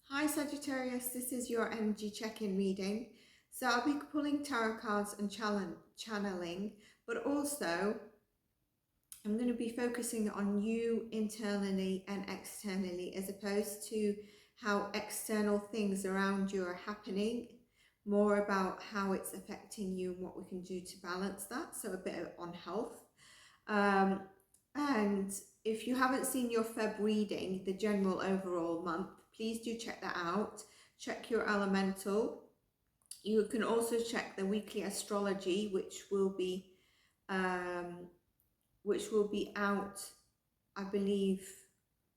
Hi Sagittarius, this is your energy check-in reading. So I'll be pulling tarot cards and channeling, but also I'm going to be focusing on you internally and externally as opposed to how external things around you are happening, more about how it's affecting you and what we can do to balance that. So a bit on health. Um, and if you haven't seen your Feb reading, the general overall month, please do check that out. Check your elemental. You can also check the weekly astrology, which will be out, I believe,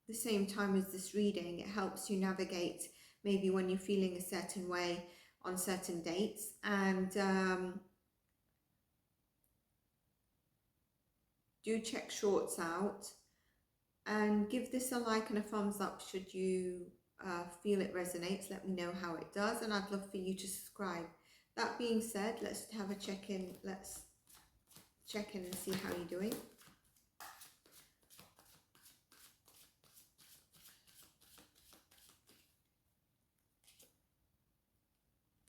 the same time as this reading. It helps you navigate maybe when you're feeling a certain way on certain dates. And do check shorts out. And give this a like and a thumbs up should you feel it resonates. Let me know how it does, and I'd love for you to subscribe. That being said, let's have a check-in. Let's check in and see how you're doing.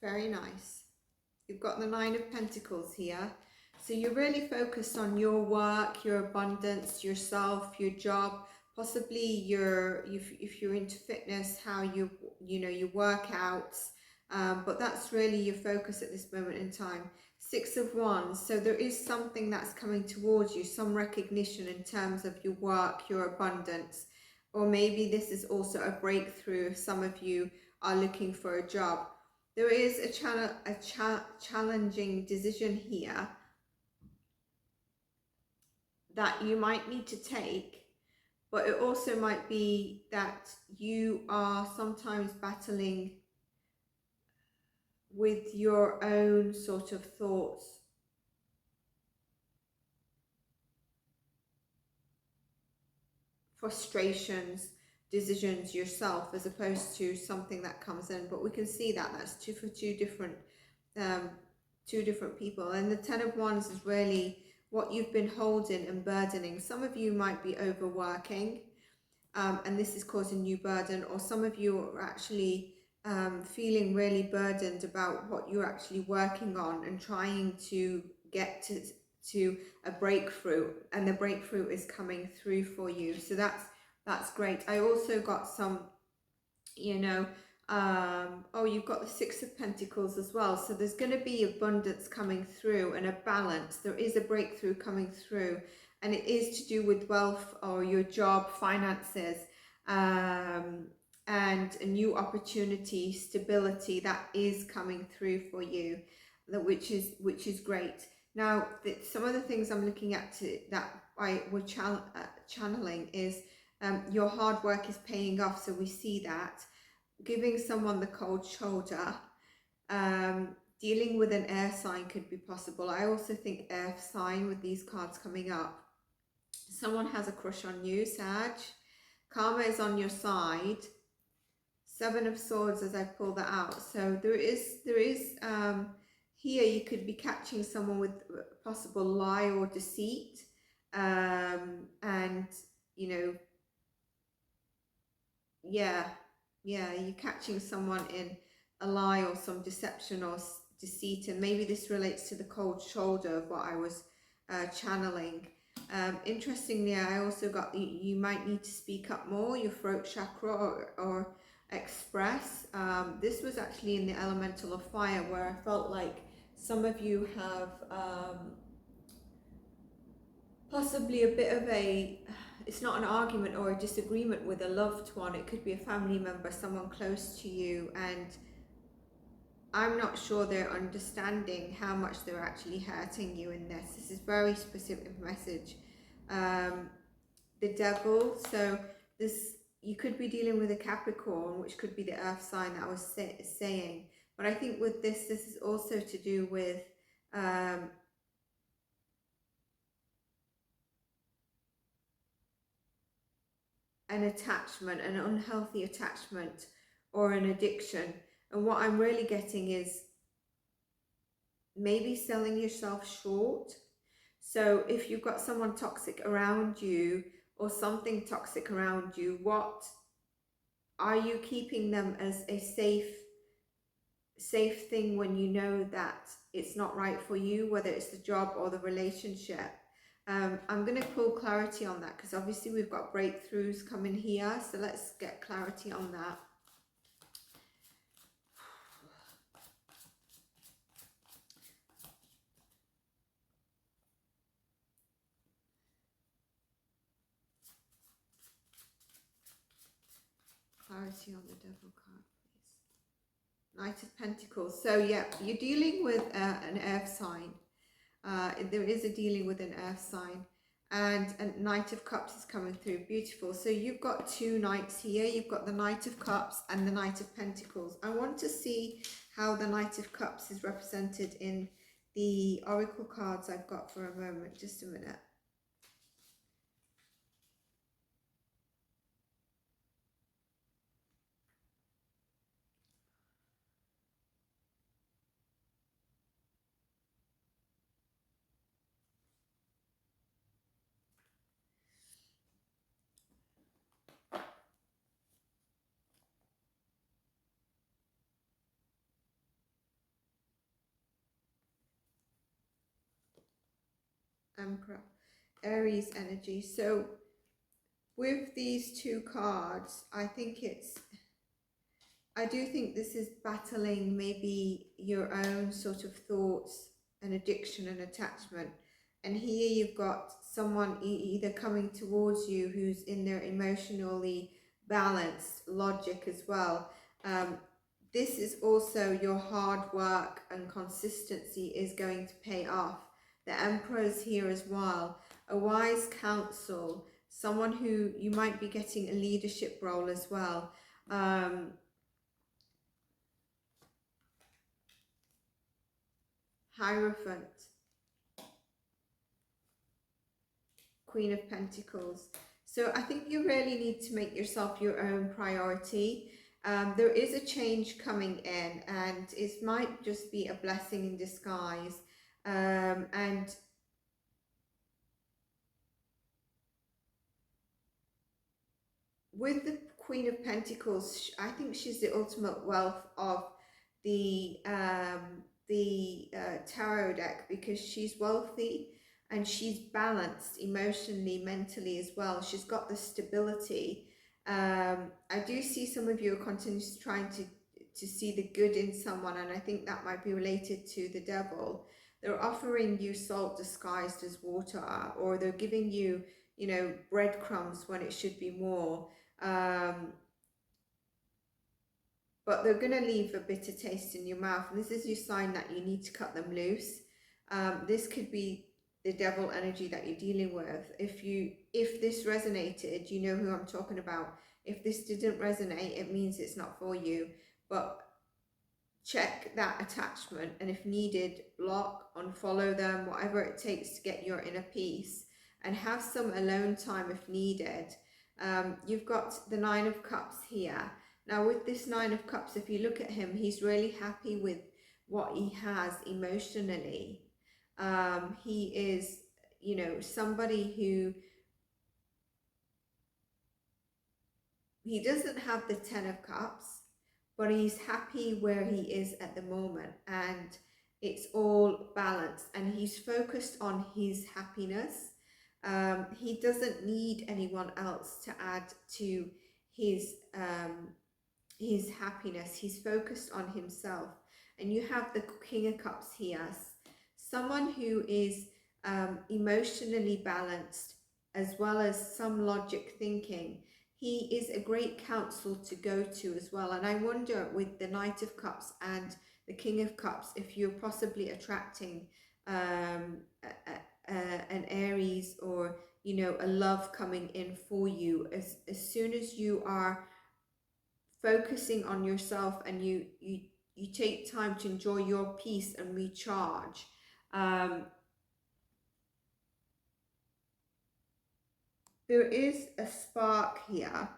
Very nice. You've got the Nine of Pentacles here. So you're really focused on your work, your abundance, yourself, your job, possibly your, if you're into fitness, how your workouts, but that's really your focus at this moment in time. Six of Wands, so there is something that's coming towards you, some recognition in terms of your work, your abundance, or maybe this is also a breakthrough if some of you are looking for a job. There is a challenging decision here that you might need to take, but it also might be that you are sometimes battling with your own sort of thoughts, frustrations, decisions yourself, as opposed to something that comes in. But we can see that that's two different people. And the Ten of Wands is really what you've been holding and burdening. Some of you might be overworking, and this is causing you burden, or some of you are actually feeling really burdened about what you're actually working on and trying to get to a breakthrough, and the breakthrough is coming through for you. So that's great. I also got some, oh, you've got the Six of Pentacles as well. So there's going to be abundance coming through and a balance. There is a breakthrough coming through, and it is to do with wealth or your job, finances, and a new opportunity, stability that is coming through for you, which is great. Now, some of the things I'm looking at that I would channeling is your hard work is paying off. So we see that. Giving someone the cold shoulder, dealing with an air sign could be possible. I also think air sign with these cards coming up. Someone has a crush on you, Sag. Karma is on your side. Seven of Swords as I pull that out. So there is here you could be catching someone with possible lie or deceit, and you're catching someone in a lie or some deception or deceit, and maybe this relates to the cold shoulder of what I was channeling. Interestingly, I also got you might need to speak up more, your throat chakra, or express. This was actually in the elemental of fire, where I felt like some of you have possibly a bit of it's not an argument or a disagreement with a loved one. It could be a family member, someone close to you, and I'm not sure they're understanding how much they're actually hurting you in this. This is very specific message. The Devil, so this, you could be dealing with a Capricorn, which could be the earth sign that I was saying, but I think with this is also to do with an attachment, an unhealthy attachment, or an addiction. And what I'm really getting is maybe selling yourself short. So if you've got someone toxic around you or something toxic around you, what are you keeping them as a safe thing when you know that it's not right for you, whether it's the job or the relationship? I'm going to pull clarity on that, because obviously we've got breakthroughs coming here, so let's get clarity on that. Clarity on the Devil card, please. Knight of Pentacles. So yeah, you're dealing with an earth sign. There is a dealing with an earth sign, and a Knight of Cups is coming through. Beautiful. So you've got two knights here. You've got the Knight of Cups and the Knight of Pentacles. I want to see how the Knight of Cups is represented in the oracle cards I've got for a moment. Just a minute. Emperor, Aries energy. So with these two cards, I do think this is battling maybe your own sort of thoughts and addiction and attachment. And here you've got someone either coming towards you who's in their emotionally balanced logic as well. This is also your hard work and consistency is going to pay off. The Emperor's here as well. A wise counsel, someone who you might be getting a leadership role as well. Hierophant, Queen of Pentacles. So I think you really need to make yourself your own priority. There is a change coming in, and it might just be a blessing in disguise. And with the Queen of Pentacles, I think she's the ultimate wealth of the tarot deck, because she's wealthy and she's balanced emotionally, mentally as well. She's got the stability. I do see some of you are continuously trying to see the good in someone, and I think that might be related to the Devil. They're offering you salt disguised as water, or they're giving you, you know, breadcrumbs when it should be more. But they're going to leave a bitter taste in your mouth, and this is your sign that you need to cut them loose. This could be the Devil energy that you're dealing with. If this resonated, you know who I'm talking about. If this didn't resonate, it means it's not for you. But check that attachment, and if needed, block, unfollow them, whatever it takes to get your inner peace, and have some alone time if needed. You've got the Nine of Cups here. Now with this Nine of Cups, if you look at him, he's really happy with what he has emotionally. He is, you know, somebody who, he doesn't have the Ten of Cups, but he's happy where he is at the moment, and it's all balanced, and he's focused on his happiness. He doesn't need anyone else to add to his happiness. He's focused on himself. And you have the King of Cups here, someone who is emotionally balanced, as well as some logic thinking. He is a great counsel to go to as well. And I wonder, with the Knight of Cups and the King of Cups, if you're possibly attracting an Aries, or, you know, a love coming in for you. As soon as you are focusing on yourself, and you take time to enjoy your peace and recharge, there is a spark here,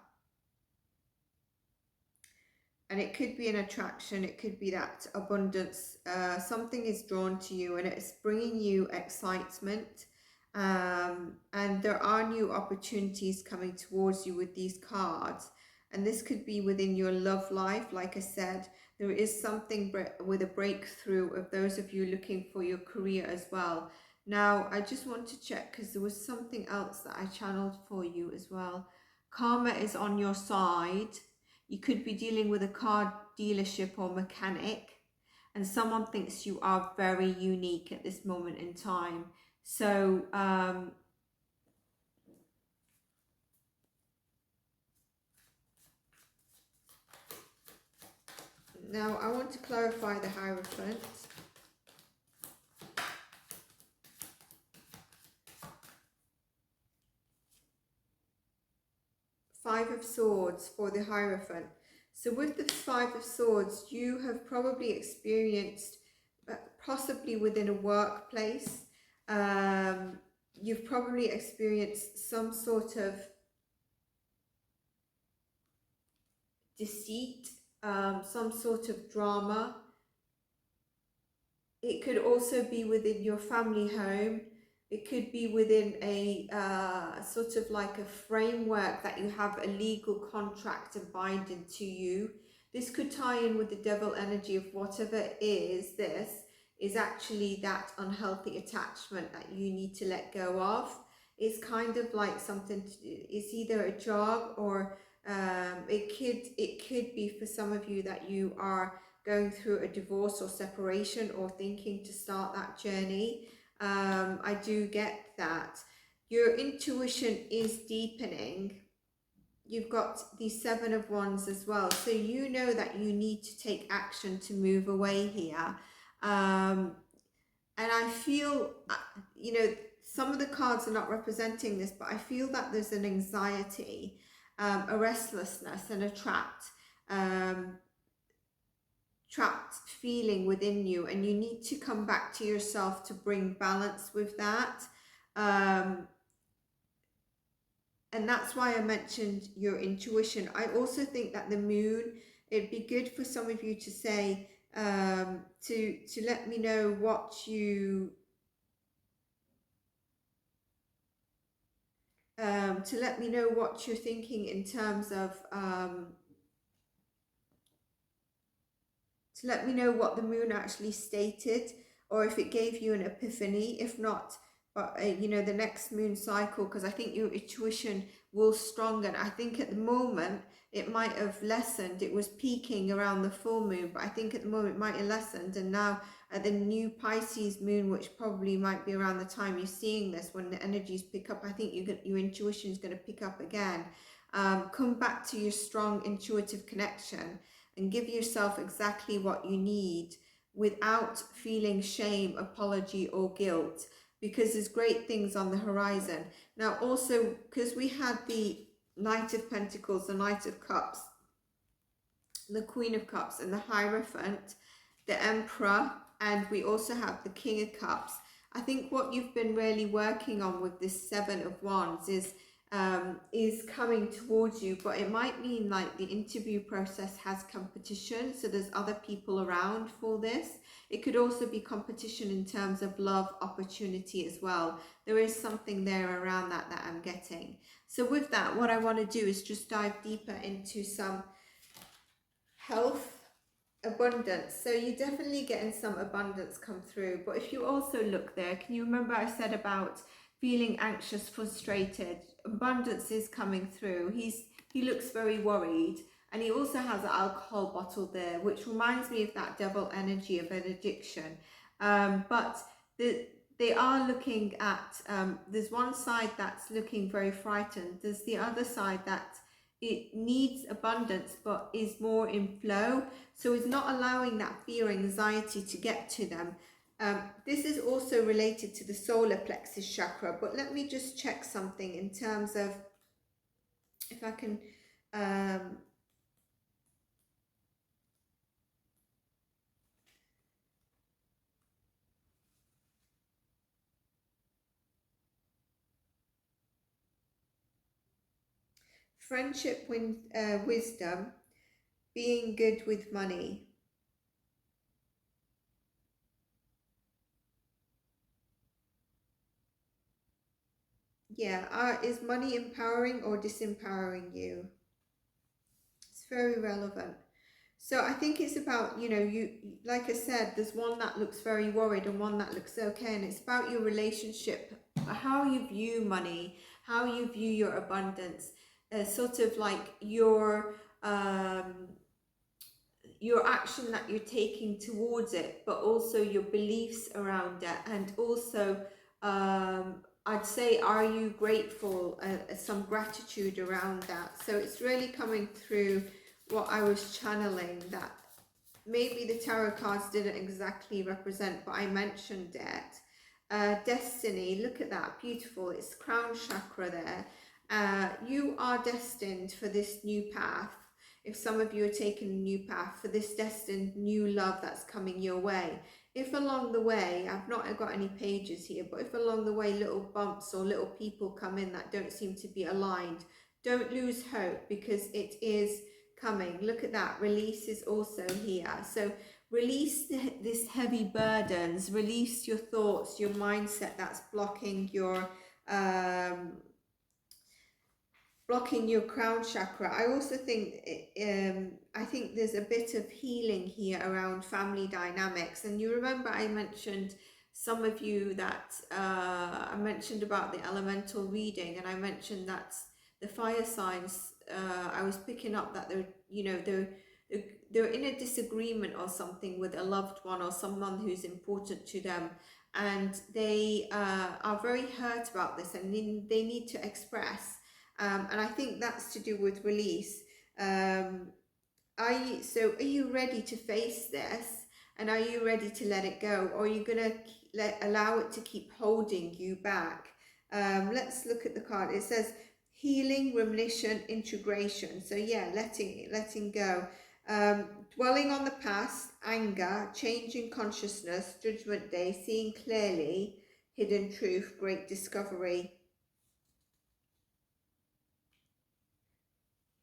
and it could be an attraction, it could be that abundance. Something is drawn to you, and it's bringing you excitement, and there are new opportunities coming towards you with these cards. And this could be within your love life. Like I said, there is something with a breakthrough of those of you looking for your career as well. Now, I just want to check because there was something else that I channeled for you as well. Karma is on your side. You could be dealing with a car dealership or mechanic, and someone thinks you are very unique at this moment in time. So, now I want to clarify the Hierophant. Five of Swords for the Hierophant. So with the Five of Swords, you have probably experienced, possibly within a workplace, you've probably experienced some sort of deceit, some sort of drama. It could also be within your family home. It could be within a sort of like a framework that you have a legal contract binding to you. This could tie in with the devil energy of whatever it is. This is actually that unhealthy attachment that you need to let go of. It's kind of like something, it's either a job or it could be for some of you that you are going through a divorce or separation or thinking to start that journey. I do get that. Your intuition is deepening. You've got the Seven of Wands as well. So you know that you need to take action to move away here. And I feel, you know, some of the cards are not representing this, but I feel that there's an anxiety, a restlessness and a trapped feeling within you, and you need to come back to yourself to bring balance with that. And that's why I mentioned your intuition. I also think that the moon, it'd be good for some of you to say, to let me know what you to let me know what you're thinking in terms of to let me know what the moon actually stated, or if it gave you an epiphany. If not, but you know, the next moon cycle, because I think your intuition will strengthen. I think at the moment it might have lessened. It was peaking around the full moon, but I think at the moment it might have lessened, and now at the new Pisces moon, which probably might be around the time you're seeing this, when the energies pick up, I think your intuition is going to pick up again. Come back to your strong intuitive connection and give yourself exactly what you need without feeling shame, apology, or guilt, because there's great things on the horizon. Now, also, because we had the Knight of Pentacles, the Knight of Cups, the Queen of Cups, and the Hierophant, the Emperor, and we also have the King of Cups. I think what you've been really working on with this Seven of Wands is coming towards you, but it might mean like the interview process has competition, so there's other people around for this. It could also be competition in terms of love opportunity as well. There is something there around that I'm getting. So with that, what I want to do is just dive deeper into some health, abundance. So you're definitely getting some abundance come through, but if you also look there, can you remember I said about feeling anxious, frustrated? Abundance is coming through. He looks very worried, and he also has an alcohol bottle there, which reminds me of that devil energy of an addiction. But they are looking at, there's one side that's looking very frightened. There's the other side that it needs abundance but is more in flow, so it's not allowing that fear, anxiety to get to them. This is also related to the solar plexus chakra, but let me just check something in terms of if I can friendship with wisdom, being good with money. Yeah, is money empowering or disempowering you? very relevant. So I think it's about, you know, you, like I said, there's one that looks very worried and one that looks okay, and it's about your relationship, how you view money, how you view your abundance, sort of like your action that you're taking towards it, but also your beliefs around it, and also I'd say, are you grateful, some gratitude around that. So it's really coming through what I was channeling, that maybe the tarot cards didn't exactly represent, but I mentioned it. Destiny, look at that, beautiful, it's crown chakra there. You are destined for this new path. If some of you are taking a new path, for this destined new love that's coming your way. If along the way, I've not got any pages here, but if along the way little bumps or little people come in that don't seem to be aligned, don't lose hope, because it is coming. Look at that, release is also here. So release this heavy burdens, release your thoughts, your mindset that's blocking your crown chakra. I also think I think there's a bit of healing here around family dynamics. And you remember I mentioned, some of you, that I mentioned about the elemental reading, and I mentioned that the fire signs, I was picking up that they're, you know, they're in a disagreement or something with a loved one or someone who's important to them, and they are very hurt about this, and they need to express. And I think that's to do with release. So are you ready to face this? And are you ready to let it go? Or are you going to allow it to keep holding you back? Let's look at the card. It says healing, remission, integration. So yeah, letting go. Dwelling on the past, anger, changing consciousness, judgment day, seeing clearly, hidden truth, great discovery.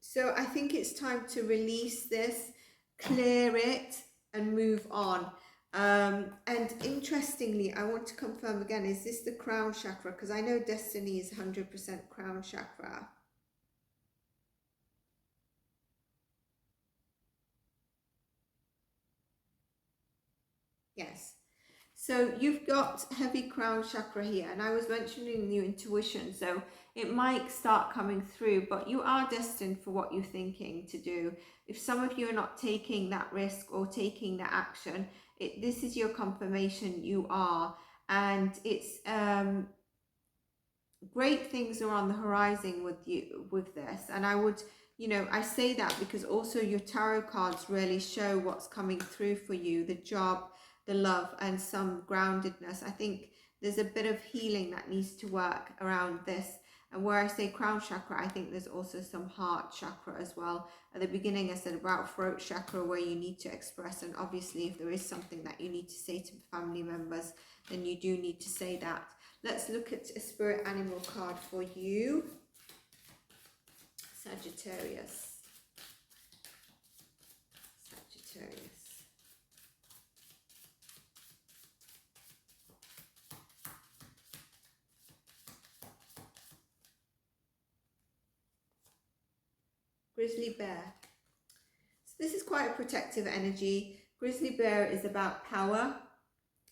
So I think it's time to release this, clear it, and move on. And interestingly, I want to confirm again, is this the crown chakra? Because I know destiny is 100% crown chakra. Yes. So you've got heavy crown chakra here, and I was mentioning your intuition, so it might start coming through, but you are destined for what you're thinking to do. If some of you are not taking that risk or taking that action, this is your confirmation you are. And it's great things are on the horizon with you with this. And I would, you know, I say that because also your tarot cards really show what's coming through for you, the job, the love, and some groundedness. I think there's a bit of healing that needs to work around this. And where I say crown chakra, I think there's also some heart chakra as well. At the beginning I said about throat chakra, where you need to express, and obviously if there is something that you need to say to family members, then you do need to say that. Let's look at a spirit animal card for you, Sagittarius. Sagittarius. Grizzly bear. So this is quite a protective energy. Grizzly bear is about power.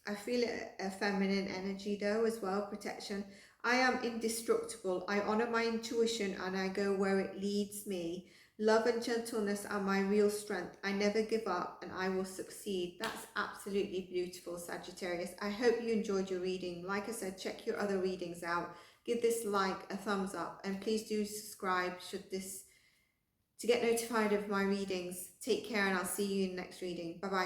I feel a feminine energy though as well, protection. I am indestructible. I honor my intuition and I go where it leads me. Love and gentleness are my real strength. I never give up and I will succeed. That's absolutely beautiful, Sagittarius. I hope you enjoyed your reading. Like I said, check your other readings out. Give this like a thumbs up, and please do subscribe to get notified of my readings. Take care, and I'll see you in the next reading. Bye bye.